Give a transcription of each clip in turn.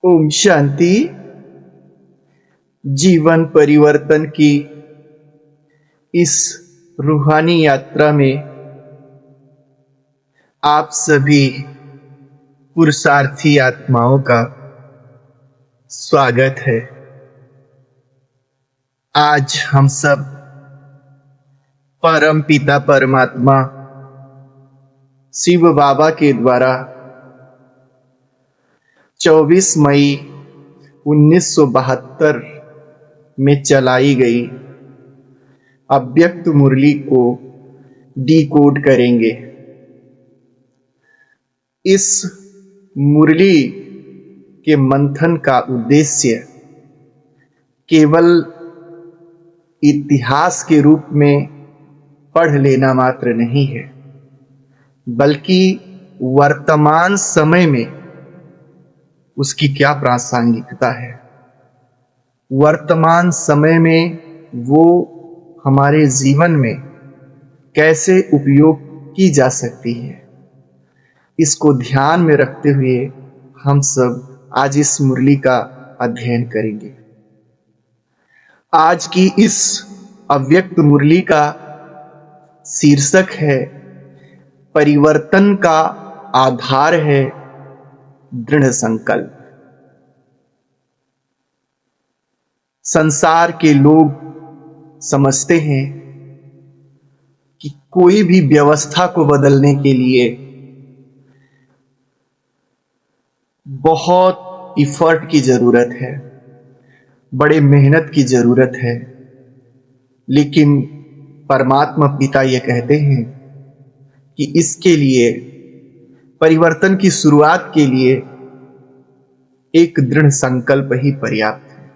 ओम शांति। जीवन परिवर्तन की इस रूहानी यात्रा में आप सभी पुरुषार्थी आत्माओं का स्वागत है। आज हम सब परम पिता परमात्मा शिव बाबा के द्वारा 24 मई 1972 में चलाई गई अव्यक्त मुरली को डिकोड करेंगे। इस मुरली के मंथन का उद्देश्य केवल इतिहास के रूप में पढ़ लेना मात्र नहीं है, बल्कि वर्तमान समय में उसकी क्या प्रासंगिकता है, वर्तमान समय में वो हमारे जीवन में कैसे उपयोग की जा सकती है, इसको ध्यान में रखते हुए हम सब आज इस मुरली का अध्ययन करेंगे। आज की इस अव्यक्त मुरली का शीर्षक है परिवर्तन का आधार है दृढ़ संकल्प। संसार के लोग समझते हैं कि कोई भी व्यवस्था को बदलने के लिए बहुत इफर्ट की जरूरत है, बड़े मेहनत की जरूरत है, लेकिन परमात्मा पिता ये कहते हैं कि इसके लिए परिवर्तन की शुरुआत के लिए एक दृढ़ संकल्प ही पर्याप्त है।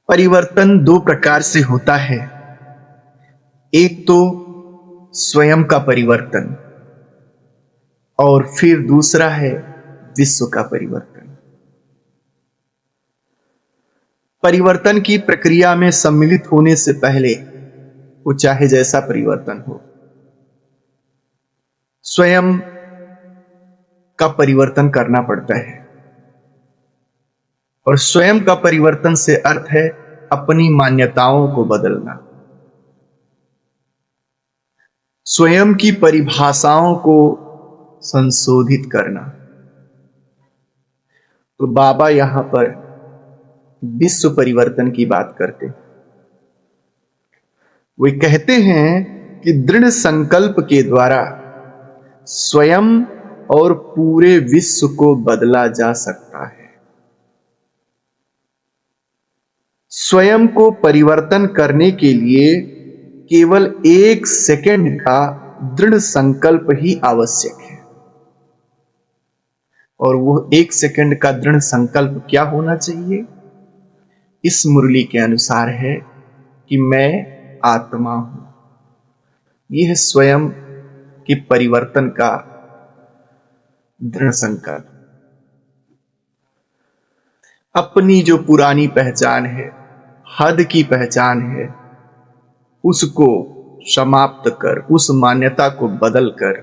परिवर्तन दो प्रकार से होता है, एक तो स्वयं का परिवर्तन और फिर दूसरा है विश्व का परिवर्तन। परिवर्तन की प्रक्रिया में सम्मिलित होने से पहले वो चाहे जैसा परिवर्तन हो, स्वयं का परिवर्तन करना पड़ता है। और स्वयं का परिवर्तन से अर्थ है अपनी मान्यताओं को बदलना, स्वयं की परिभाषाओं को संशोधित करना। तो बाबा यहां पर विश्व परिवर्तन की बात करते, वे कहते हैं कि दृढ़ संकल्प के द्वारा स्वयं और पूरे विश्व को बदला जा सकता है। स्वयं को परिवर्तन करने के लिए केवल 1 सेकंड का दृढ़ संकल्प ही आवश्यक है। और वो 1 सेकंड का दृढ़ संकल्प क्या होना चाहिए? इस मुरली के अनुसार है कि मैं आत्मा हूं। यह स्वयं के परिवर्तन का दृढ़ संकल्प। अपनी जो पुरानी पहचान है, हद की पहचान है, उसको समाप्त कर, उस मान्यता को बदल कर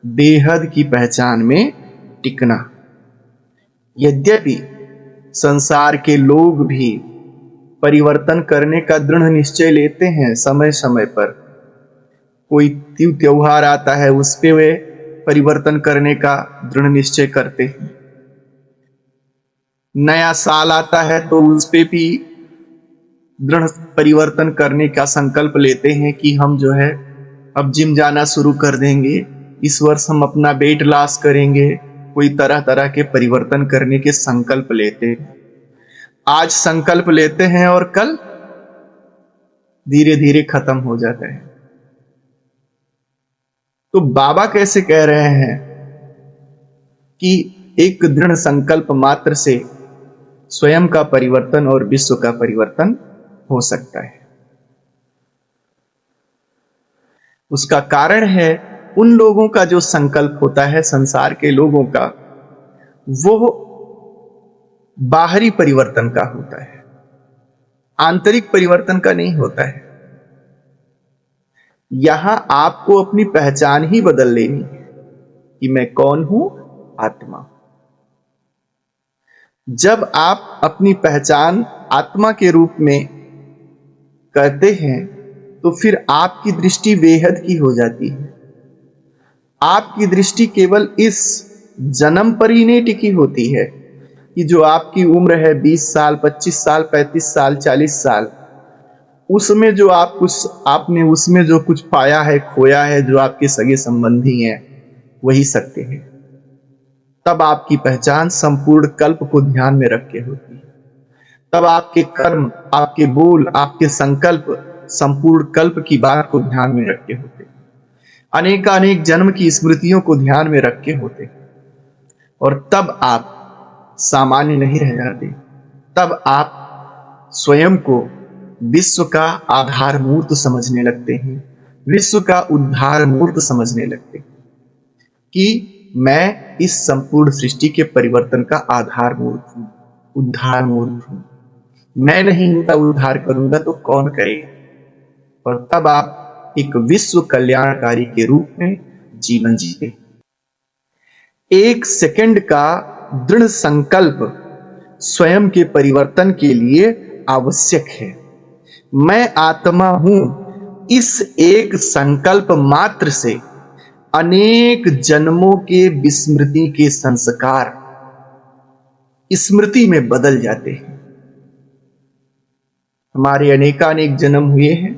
बेहद की पहचान में टिकना। यद्यपि संसार के लोग भी परिवर्तन करने का दृढ़ निश्चय लेते हैं, समय समय पर कोई त्योहार आता है उस पे वे परिवर्तन करने का दृढ़ निश्चय करते हैं, नया साल आता है तो उस पे भी दृढ़ परिवर्तन करने का संकल्प लेते हैं कि हम जो है अब जिम जाना शुरू कर देंगे, इस वर्ष हम अपना वेट लॉस करेंगे, कोई तरह तरह के परिवर्तन करने के संकल्प लेते हैं। आज संकल्प लेते हैं और कल धीरे धीरे खत्म हो जाता है। तो बाबा कैसे कह रहे हैं कि एक दृढ़ संकल्प मात्र से स्वयं का परिवर्तन और विश्व का परिवर्तन हो सकता है? उसका कारण है उन लोगों का जो संकल्प होता है, संसार के लोगों का, वो बाहरी परिवर्तन का होता है, आंतरिक परिवर्तन का नहीं होता है। यहां आपको अपनी पहचान ही बदल लेनी है। कि मैं कौन हूं, आत्मा। जब आप अपनी पहचान आत्मा के रूप में करते हैं तो फिर आपकी दृष्टि बेहद की हो जाती है। आपकी दृष्टि केवल इस जन्म पर ही नहीं टिकी होती है कि जो आपकी उम्र है 20 साल, 25 साल, 35 साल, 40 साल, उसमें जो आपने उसमें जो कुछ पाया है, खोया है, जो आपके सगे संबंधी हैं वही सत्य है। तब आपकी पहचान संपूर्ण कल्प को ध्यान में रख के होती है। तब आपके कर्म, आपके बोल, आपके संकल्प संपूर्ण कल्प की बात को ध्यान में रख के होते हैं। अनेकानेक जन्म की स्मृतियों को ध्यान में रख के होते हैं। और तब आप सामान्य नहीं रह जाते। तब आप स्वयं को विश्व का आधार मूर्त समझने लगते हैं, विश्व का उद्धार मूर्त समझने लगते हैं कि मैं इस संपूर्ण सृष्टि के परिवर्तन का आधार मूर्त हूं, उद्धार मूर्त हूं। मैं नहीं इनका उद्धार करूंगा तो कौन करेगा? और तब आप एक विश्व कल्याणकारी के रूप में जीवन जीते। एक सेकंड का दृढ़ संकल्प स्वयं के परिवर्तन के लिए आवश्यक है। मैं आत्मा हूं, इस एक संकल्प मात्र से अनेक जन्मों के विस्मृति के संस्कार स्मृति में बदल जाते हैं। हमारे अनेकानेक जन्म हुए हैं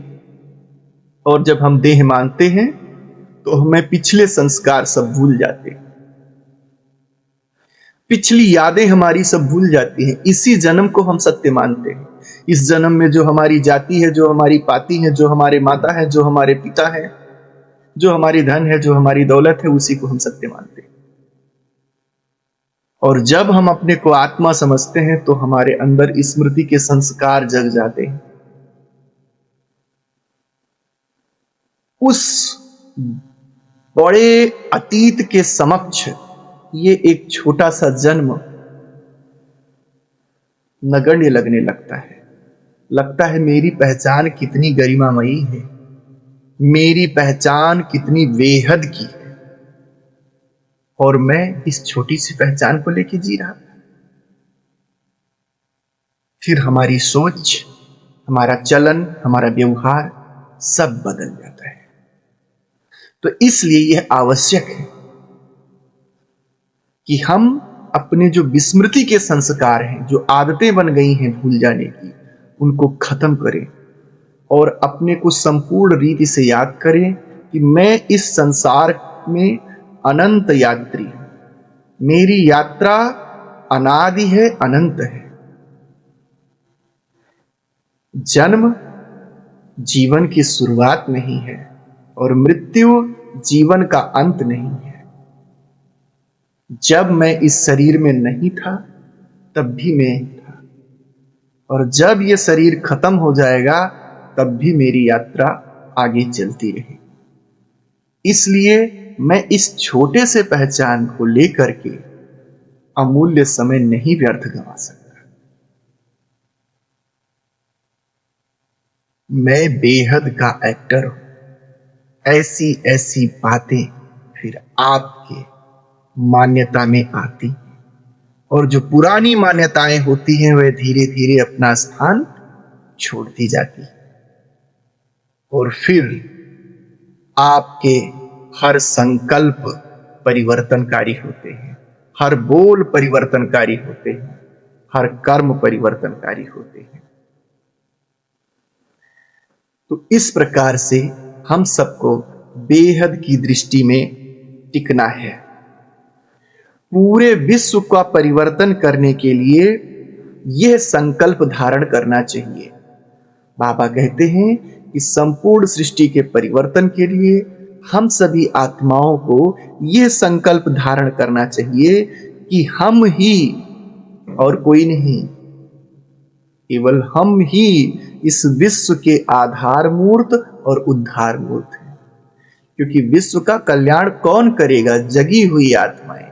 और जब हम देह मानते हैं तो हमें पिछले संस्कार सब भूल जाते हैं, पिछली यादें हमारी सब भूल जाती हैं। इसी जन्म को हम सत्य मानते हैं। इस जन्म में जो हमारी जाति है, जो हमारी पाती है, जो हमारे माता है, जो हमारे पिता है, जो हमारी धन है, जो हमारी दौलत है, उसी को हम सत्य मानते हैं। और जब हम अपने को आत्मा समझते हैं तो हमारे अंदर स्मृति के संस्कार जग जाते हैं। उस बड़े अतीत के समक्ष ये एक छोटा सा जन्म नगण्य लगने लगता है मेरी पहचान कितनी गरिमामयी है, मेरी पहचान कितनी बेहद की है, और मैं इस छोटी सी पहचान को लेके जी रहा। फिर हमारी सोच, हमारा चलन, हमारा व्यवहार सब बदल जाता है। तो इसलिए यह आवश्यक है कि हम अपने जो विस्मृति के संस्कार हैं, जो आदतें बन गई हैं भूल जाने की, उनको खत्म करें और अपने को संपूर्ण रीति से याद करें कि मैं इस संसार में अनंत यात्री हूं। मेरी यात्रा अनादि है, अनंत है। जन्म जीवन की शुरुआत नहीं है और मृत्यु जीवन का अंत नहीं है। जब मैं इस शरीर में नहीं था तब भी मैं था, और जब यह शरीर खत्म हो जाएगा तब भी मेरी यात्रा आगे चलती रहेगी। इसलिए मैं इस छोटे से पहचान को लेकर के अमूल्य समय नहीं व्यर्थ गंवा सकता। मैं बेहद का एक्टर हूं। ऐसी ऐसी बातें फिर आपके मान्यता में आती, और जो पुरानी मान्यताएं होती हैं वह धीरे धीरे अपना स्थान छोड़ती जाती, और फिर आपके हर संकल्प परिवर्तनकारी होते हैं, हर बोल परिवर्तनकारी होते हैं, हर कर्म परिवर्तनकारी होते हैं। तो इस प्रकार से हम सबको बेहद की दृष्टि में टिकना है। पूरे विश्व का परिवर्तन करने के लिए यह संकल्प धारण करना चाहिए। बाबा कहते हैं कि संपूर्ण सृष्टि के परिवर्तन के लिए हम सभी आत्माओं को यह संकल्प धारण करना चाहिए कि हम ही और कोई नहीं, केवल हम ही इस विश्व के आधार मूर्त और उद्धार मूर्त हैं। क्योंकि विश्व का कल्याण कौन करेगा? जगी हुई आत्माएं,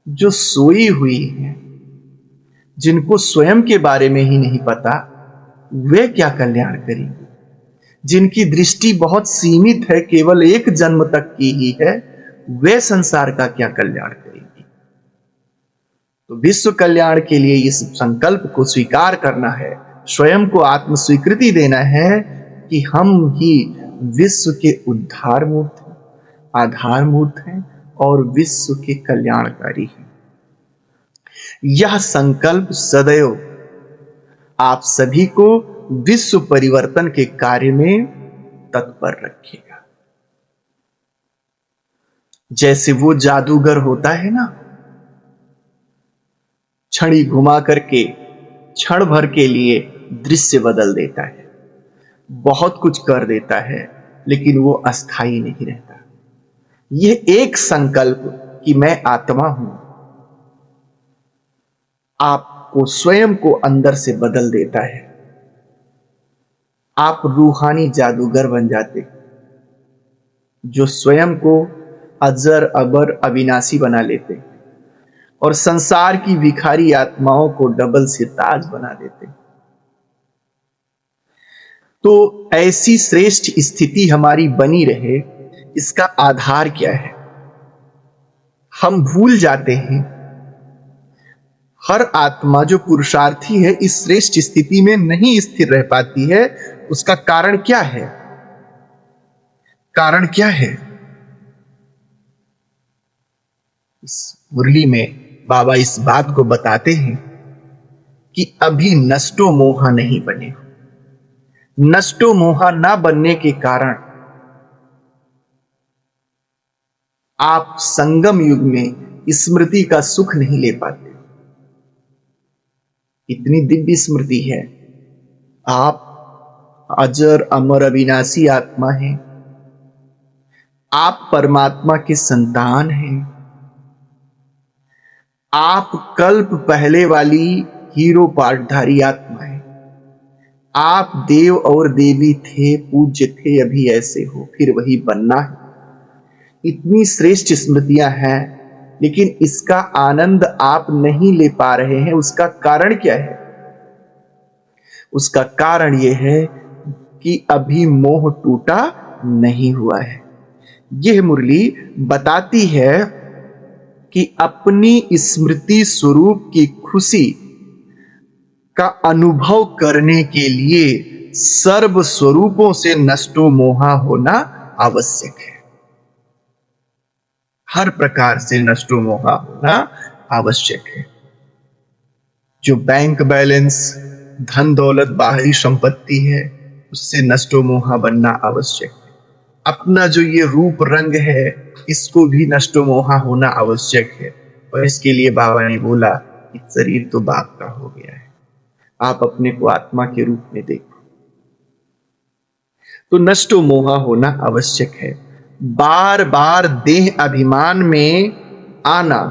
जो सोई हुई हैं, जिनको स्वयं के बारे में ही नहीं पता, वे क्या कल्याण करेंगे? जिनकी दृष्टि बहुत सीमित है, केवल एक जन्म तक की ही है, वे संसार का क्या कल्याण करेंगी। तो विश्व कल्याण के लिए इस संकल्प को स्वीकार करना है, स्वयं को आत्म स्वीकृति देना है कि हम ही विश्व के उद्धार मूर्त हैं, आधार मूर्त हैं और विश्व के कल्याणकारी हैं। यह संकल्प सदैव आप सभी को विश्व परिवर्तन के कार्य में तत्पर रखेगा। जैसे वो जादूगर होता है ना, छड़ी घुमा करके क्षण भर के लिए दृश्य बदल देता है, बहुत कुछ कर देता है, लेकिन वो अस्थाई नहीं रहता। यह एक संकल्प कि मैं आत्मा हूं, आपको स्वयं को अंदर से बदल देता है। आप रूहानी जादूगर बन जाते, जो स्वयं को अजर अबर अविनाशी बना लेते और संसार की भिखारी आत्माओं को डबल सिरताज बना देते। तो ऐसी श्रेष्ठ स्थिति हमारी बनी रहे, इसका आधार क्या है? हम भूल जाते हैं हर आत्मा जो पुरुषार्थी है इस श्रेष्ठ स्थिति में नहीं स्थिर रह पाती है। उसका कारण क्या है? कारण क्या है? इस मुरली में बाबा इस बात को बताते हैं कि अभी नष्टो मोहा नहीं बने। नष्टो मोहा ना बनने के कारण आप संगम युग में स्मृति का सुख नहीं ले पाते। इतनी दिव्य स्मृति है, आप अजर अमर अविनाशी आत्मा हैं, आप परमात्मा के संतान हैं, आप कल्प पहले वाली हीरो पाठधारी आत्मा है, आप देव और देवी थे, पूज्य थे, अभी ऐसे हो, फिर वही बनना है। इतनी श्रेष्ठ स्मृतियां हैं, लेकिन इसका आनंद आप नहीं ले पा रहे हैं। उसका कारण क्या है? उसका कारण यह है कि अभी मोह टूटा नहीं हुआ है। यह मुरली बताती है कि अपनी स्मृति स्वरूप की खुशी का अनुभव करने के लिए सर्व स्वरूपों से नष्टो मोहा होना आवश्यक है। हर प्रकार से नष्टो मोहा होना आवश्यक है। जो बैंक बैलेंस, धन दौलत, बाहरी संपत्ति है, उससे नष्टो मोहा बनना आवश्यक है। अपना जो ये रूप रंग है, इसको भी नष्टो मोहा होना आवश्यक है। और इसके लिए बाबा ने बोला कि शरीर तो बाप का हो गया है, आप अपने को आत्मा के रूप में देखो। तो नष्टो मोहा होना आवश्यक है। बार बार देह अभिमान में आना,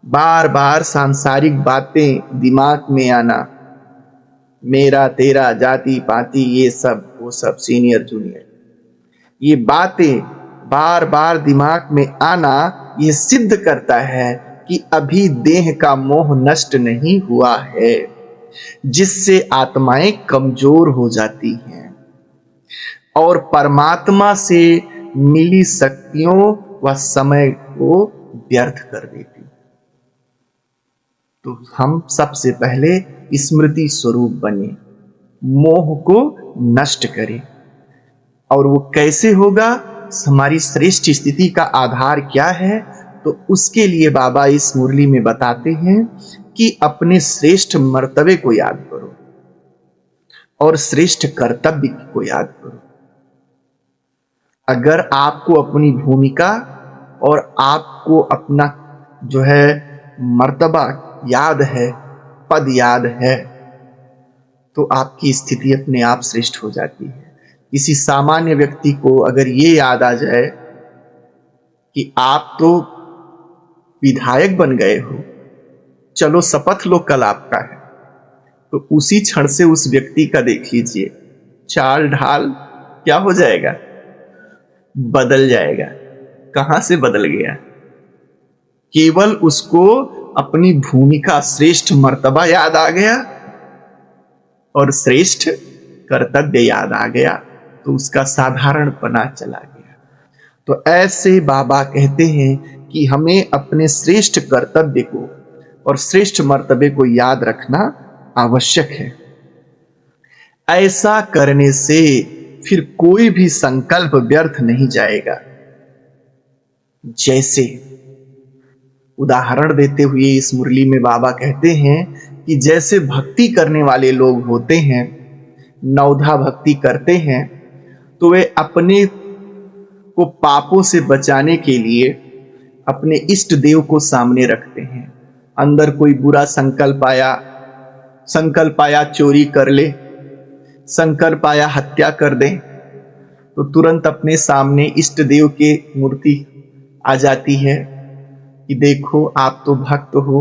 बार बार सांसारिक बातें दिमाग में आना, मेरा तेरा, जाति पाति, ये सब वो सब, सीनियर जूनियर, ये बातें बार बार दिमाग में आना, ये सिद्ध करता है कि अभी देह का मोह नष्ट नहीं हुआ है, जिससे आत्माएं कमजोर हो जाती हैं और परमात्मा से मिली शक्तियों व समय को व्यर्थ कर देती। तो हम सबसे पहले स्मृति स्वरूप बने, मोह को नष्ट करें। और वो कैसे होगा? हमारी श्रेष्ठ स्थिति का आधार क्या है? तो उसके लिए बाबा इस मुरली में बताते हैं कि अपने श्रेष्ठ मर्तबे को याद करो और श्रेष्ठ कर्तव्य को याद करो। अगर आपको अपनी भूमिका और आपको अपना जो है मर्तबा याद है, पद याद है, तो आपकी स्थिति अपने आप श्रेष्ठ हो जाती है। किसी सामान्य व्यक्ति को अगर ये याद आ जाए कि आप तो विधायक बन गए हो, चलो शपथ लो कल आपका है, तो उसी क्षण से उस व्यक्ति का देख लीजिए चाल ढाल क्या हो जाएगा? बदल जाएगा। कहां से बदल गया? केवल उसको अपनी भूमिका, श्रेष्ठ मर्तबा याद आ गया और श्रेष्ठ कर्तव्य याद आ गया, तो उसका साधारणपना चला गया। तो ऐसे बाबा कहते हैं कि हमें अपने श्रेष्ठ कर्तव्य को और श्रेष्ठ मर्तबे को याद रखना आवश्यक है। ऐसा करने से फिर कोई भी संकल्प व्यर्थ नहीं जाएगा। जैसे उदाहरण देते हुए इस मुरली में बाबा कहते हैं कि जैसे भक्ति करने वाले लोग होते हैं, नवधा भक्ति करते हैं, तो वे अपने को पापों से बचाने के लिए अपने इष्ट देव को सामने रखते हैं। अंदर कोई बुरा संकल्प आया चोरी कर ले, संकल्प आया हत्या कर दे, तो तुरंत अपने सामने इष्ट देव के मूर्ति आ जाती है कि देखो आप तो भक्त हो,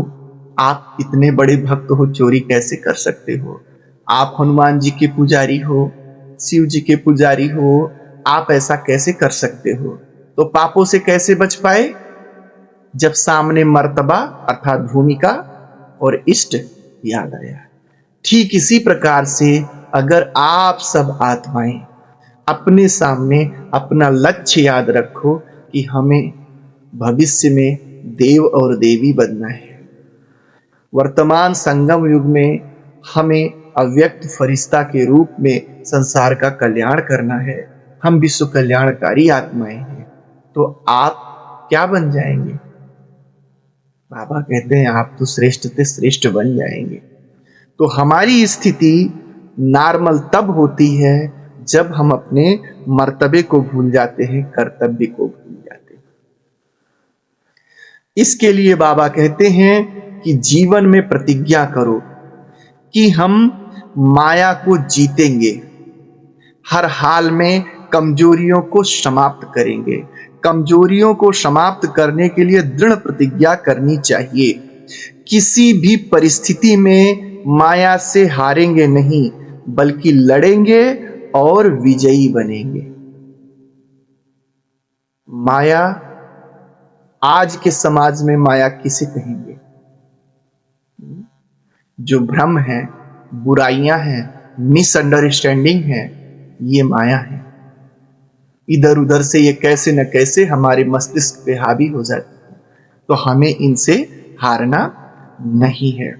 आप इतने बड़े भक्त हो, चोरी कैसे कर सकते हो? आप हनुमान जी के पुजारी हो, शिव जी के पुजारी हो, आप ऐसा कैसे कर सकते हो? तो पापों से कैसे बच पाए? जब सामने मर्तबा अर्थात भूमिका और इष्ट याद आया। ठीक इसी प्रकार से अगर आप सब आत्माएं अपने सामने अपना लक्ष्य याद रखो कि हमें भविष्य में देव और देवी बनना है, वर्तमान संगम युग में हमें अव्यक्त फरिश्ता के रूप में संसार का कल्याण करना है, हम विश्व कल्याणकारी आत्माएं हैं, तो आप क्या बन जाएंगे? बाबा कहते हैं आप तो श्रेष्ठ से श्रेष्ठ बन जाएंगे। तो हमारी स्थिति नॉर्मल तब होती है जब हम अपने मर्तबे को भूल जाते हैं, कर्तव्य को भूल जाते हैं। इसके लिए बाबा कहते हैं कि जीवन में प्रतिज्ञा करो कि हम माया को जीतेंगे, हर हाल में कमजोरियों को समाप्त करेंगे। कमजोरियों को समाप्त करने के लिए दृढ़ प्रतिज्ञा करनी चाहिए। किसी भी परिस्थिति में माया से हारेंगे नहीं, बल्कि लड़ेंगे और विजयी बनेंगे। माया, आज के समाज में माया किसे कहेंगे? जो भ्रम है, बुराइयां हैं, मिसअंडरस्टैंडिंग है, ये माया है। इधर उधर से ये कैसे न कैसे हमारे मस्तिष्क पे हावी हो जाती है, तो हमें इनसे हारना नहीं है।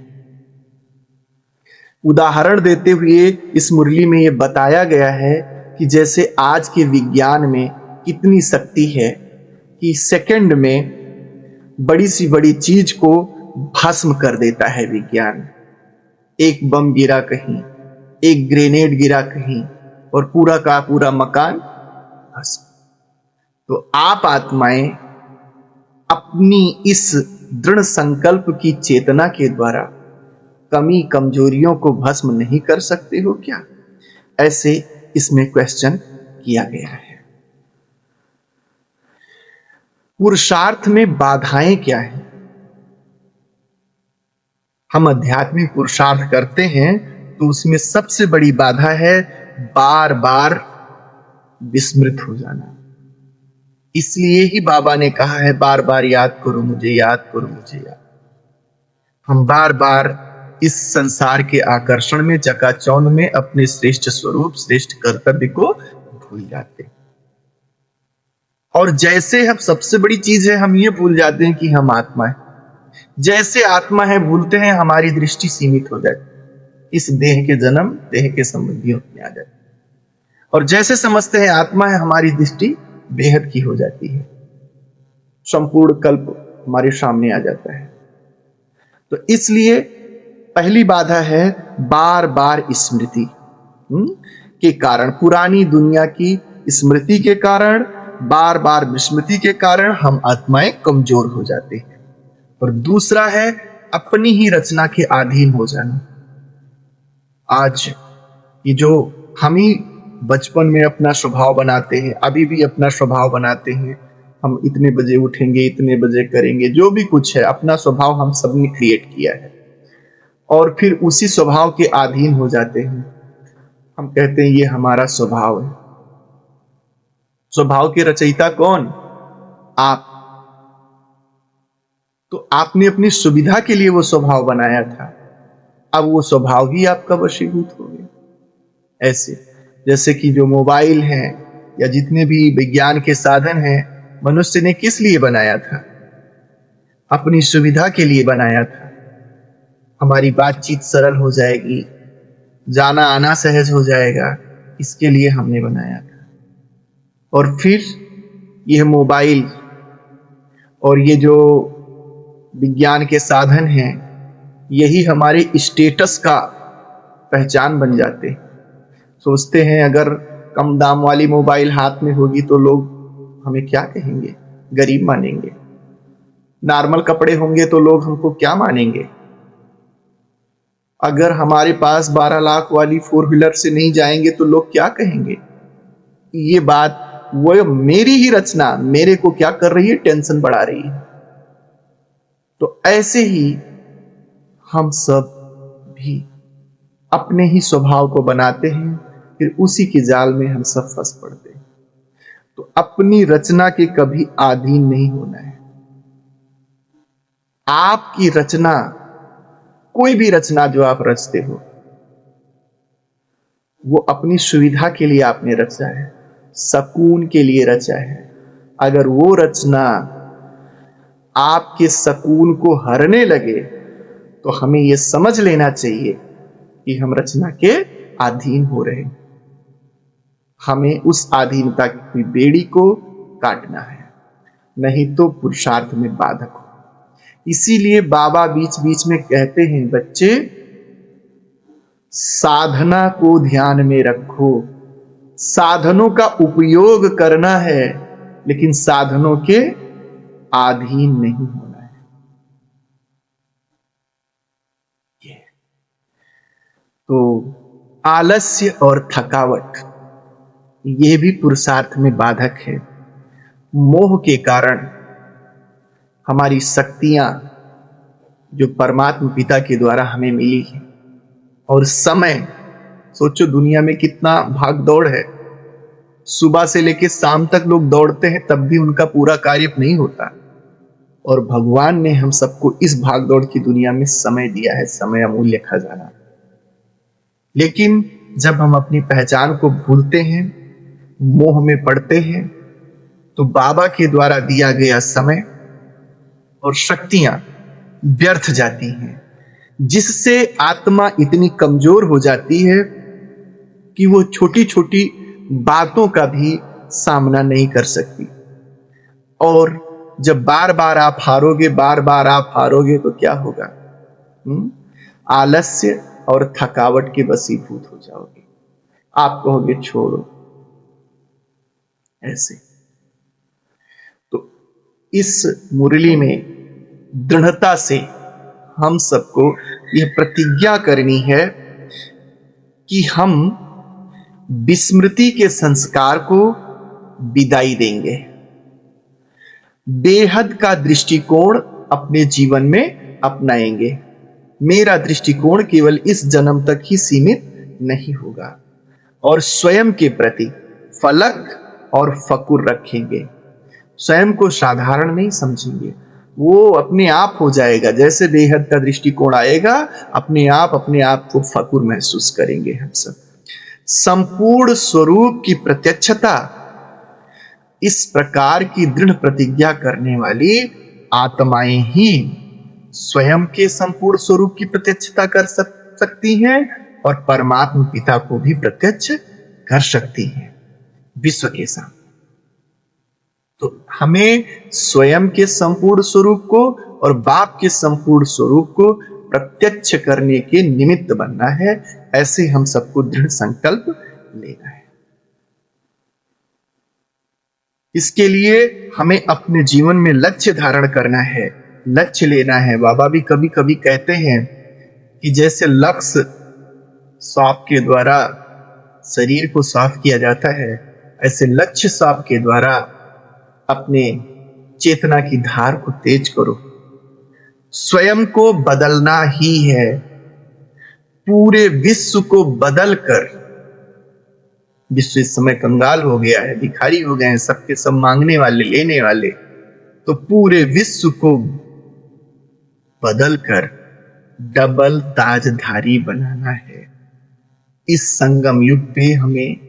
उदाहरण देते हुए इस मुरली में ये बताया गया है कि जैसे आज के विज्ञान में कितनी शक्ति है कि सेकंड में बड़ी सी बड़ी चीज को भस्म कर देता है विज्ञान। एक बम गिरा कहीं, एक ग्रेनेड गिरा कहीं, और पूरा का पूरा मकान भस्म। तो आप आत्माएं अपनी इस दृढ़ संकल्प की चेतना के द्वारा कमी कमजोरियों को भस्म नहीं कर सकते हो क्या? ऐसे इसमें क्वेश्चन किया गया है। पुरुषार्थ में बाधाएं क्या है? हम आध्यात्मिक पुरुषार्थ करते हैं तो उसमें सबसे बड़ी बाधा है बार बार विस्मृत हो जाना। इसलिए ही बाबा ने कहा है बार बार याद करो मुझे, याद करो मुझे, याद। हम बार बार इस संसार के आकर्षण में, चकाचौंध में अपने श्रेष्ठ स्वरूप, श्रेष्ठ कर्तव्य को भूल जाते हैं। और जैसे हम, सबसे बड़ी चीज है, हम ये भूल जाते हैं कि हम आत्मा है। जैसे आत्मा है भूलते हैं, हमारी दृष्टि सीमित हो जाती है, इस देह के जन्म, देह के संबंधियों में आ जाती है। और जैसे समझते हैं आत्मा है, हमारी दृष्टि बेहद की हो जाती है, संपूर्ण कल्प हमारे सामने आ जाता है। तो इसलिए पहली बाधा है बार बार स्मृति के कारण, पुरानी दुनिया की स्मृति के कारण, बार बार विस्मृति के कारण हम आत्माएं कमजोर हो जाते हैं। और दूसरा है अपनी ही रचना के अधीन हो जाना। आज ये जो हम ही बचपन में अपना स्वभाव बनाते हैं, अभी भी अपना स्वभाव बनाते हैं, हम इतने बजे उठेंगे, इतने बजे करेंगे, जो भी कुछ है अपना स्वभाव हम सब ने क्रिएट किया है, और फिर उसी स्वभाव के अधीन हो जाते हैं। हम कहते हैं ये हमारा स्वभाव है। स्वभाव के रचयिता कौन? आप। तो आपने अपनी सुविधा के लिए वो स्वभाव बनाया था, अब वो स्वभाव ही आपका वशीभूत हो गया। ऐसे जैसे कि जो मोबाइल है या जितने भी विज्ञान के साधन हैं, मनुष्य ने किस लिए बनाया था? अपनी सुविधा के लिए बनाया था। हमारी बातचीत सरल हो जाएगी, जाना आना सहज हो जाएगा, इसके लिए हमने बनाया था। और फिर यह मोबाइल और ये जो विज्ञान के साधन हैं, यही हमारे स्टेटस का पहचान बन जाते हैं। सोचते हैं अगर कम दाम वाली मोबाइल हाथ में होगी तो लोग हमें क्या कहेंगे? गरीब मानेंगे। नॉर्मल कपड़े होंगे तो लोग हमको क्या मानेंगे? अगर हमारे पास 12 लाख वाली 4 व्हीलर से नहीं जाएंगे तो लोग क्या कहेंगे? ये बात वो मेरी ही रचना मेरे को क्या कर रही है? टेंशन बढ़ा रही है। तो ऐसे ही हम सब भी अपने ही स्वभाव को बनाते हैं, फिर उसी के जाल में हम सब फंस पड़ते हैं। तो अपनी रचना के कभी अधीन नहीं होना है। आपकी रचना, कोई भी रचना जो आप रचते हो, वो अपनी सुविधा के लिए आपने रचा है, सकून के लिए रचा है। अगर वो रचना आपके सकून को हरने लगे तो हमें यह समझ लेना चाहिए कि हम रचना के अधीन हो रहे हैं। हमें उस अधीनता की बेड़ी को काटना है, नहीं तो पुरुषार्थ में बाधक हो। इसीलिए बाबा बीच बीच में कहते हैं, बच्चे साधना को ध्यान में रखो। साधनों का उपयोग करना है, लेकिन साधनों के अधीन नहीं होना है। तो आलस्य और थकावट ये भी पुरुषार्थ में बाधक है। मोह के कारण हमारी शक्तियां जो परमात्मा पिता के द्वारा हमें मिली है, और समय, सोचो दुनिया में कितना भाग दौड़ है। सुबह से लेकर शाम तक लोग दौड़ते हैं, तब भी उनका पूरा कार्य नहीं होता। और भगवान ने हम सबको इस भाग दौड़ की दुनिया में समय दिया है, समय अमूल्य खजाना। लेकिन जब हम अपनी पहचान को भूलते हैं, मोह में पड़ते हैं, तो बाबा के द्वारा दिया गया समय और शक्तियां व्यर्थ जाती हैं, जिससे आत्मा इतनी कमजोर हो जाती है कि वो छोटी छोटी बातों का भी सामना नहीं कर सकती। और जब बार बार आप हारोगे, बार बार आप हारोगे तो क्या होगा? आलस्य और थकावट के वशीभूत हो जाओगे। आप कहोगे छोड़ो, ऐसे। तो इस मुरली में दृढ़ता से हम सबको यह प्रतिज्ञा करनी है कि हम विस्मृति के संस्कार को विदाई देंगे। बेहद का दृष्टिकोण अपने जीवन में अपनाएंगे। मेरा दृष्टिकोण केवल इस जन्म तक ही सीमित नहीं होगा, और स्वयं के प्रति फलक और फकुर रखेंगे। स्वयं को साधारण नहीं समझेंगे, वो अपने आप हो जाएगा। जैसे बेहद का दृष्टिकोण आएगा, अपने आप को फकुर महसूस करेंगे। हम सब संपूर्ण स्वरूप की प्रत्यक्षता, इस प्रकार की दृढ़ प्रतिज्ञा करने वाली आत्माएं ही स्वयं के संपूर्ण स्वरूप की प्रत्यक्षता कर सकती हैं, और परमात्मा पिता को भी प्रत्यक्ष कर सकती हैं विश्व के साथ। तो हमें स्वयं के संपूर्ण स्वरूप को और बाप के संपूर्ण स्वरूप को प्रत्यक्ष करने के निमित्त बनना है। ऐसे हम सबको दृढ़ संकल्प लेना है। इसके लिए हमें अपने जीवन में लक्ष्य धारण करना है, लक्ष्य लेना है। बाबा भी कभी कभी कहते हैं कि जैसे लक्ष्य सांप के द्वारा शरीर को साफ किया जाता है, ऐसे लक्ष्य सांप के द्वारा अपने चेतना की धार को तेज करो। स्वयं को बदलना ही है, पूरे विश्व को बदलकर। विश्व इस समय कंगाल हो गया है, भिखारी हो गए हैं, सबके सब मांगने वाले, लेने वाले। तो पूरे विश्व को बदलकर डबल ताजधारी बनाना है। इस संगम युग पे हमें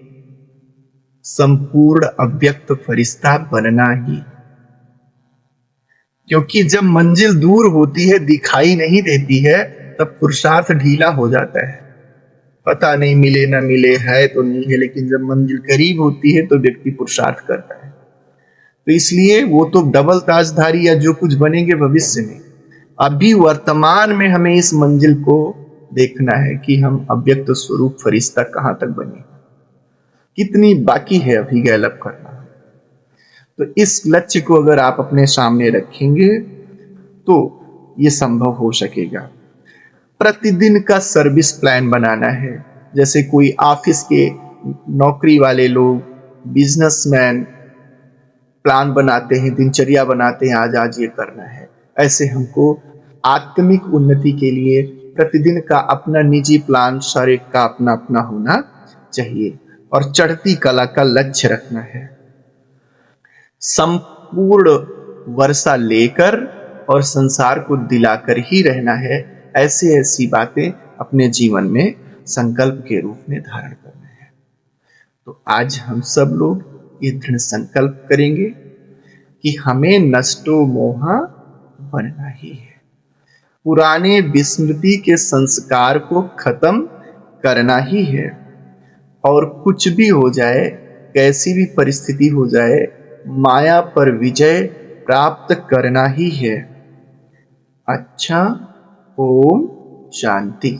संपूर्ण अव्यक्त फरिश्ता बनना ही क्योंकि जब मंजिल दूर होती है, दिखाई नहीं देती है, तब पुरुषार्थ ढीला हो जाता है। पता नहीं मिले ना मिले, है तो नहीं है, लेकिन जब मंजिल करीब होती है तो व्यक्ति पुरुषार्थ करता है। तो इसलिए वो तो डबल ताजधारी या जो कुछ बनेंगे भविष्य में, अभी वर्तमान में हमें इस मंजिल को देखना है कि हम अव्यक्त स्वरूप फरिश्ता कहां तक बने, कितनी बाकी है अभी गैलप करना। तो इस लक्ष्य को अगर आप अपने सामने रखेंगे तो ये संभव हो सकेगा। प्रतिदिन का सर्विस प्लान बनाना है। जैसे कोई ऑफिस के नौकरी वाले लोग, बिजनेसमैन प्लान बनाते हैं, दिनचर्या बनाते हैं, आज आज ये करना है। ऐसे हमको आत्मिक उन्नति के लिए प्रतिदिन का अपना निजी प्लान, हर एक का अपना अपना होना चाहिए और चढ़ती कला का लक्ष्य रखना है। संपूर्ण वर्षा लेकर और संसार को दिलाकर ही रहना है। ऐसी ऐसी बातें अपने जीवन में संकल्प के रूप में धारण करना है। तो आज हम सब लोग ये दृढ़ संकल्प करेंगे कि हमें नष्टो मोहा बनना ही है। पुराने विस्मृति के संस्कार को खत्म करना ही है। और कुछ भी हो जाए, कैसी भी परिस्थिति हो जाए, माया पर विजय प्राप्त करना ही है। अच्छा, ओम शांति।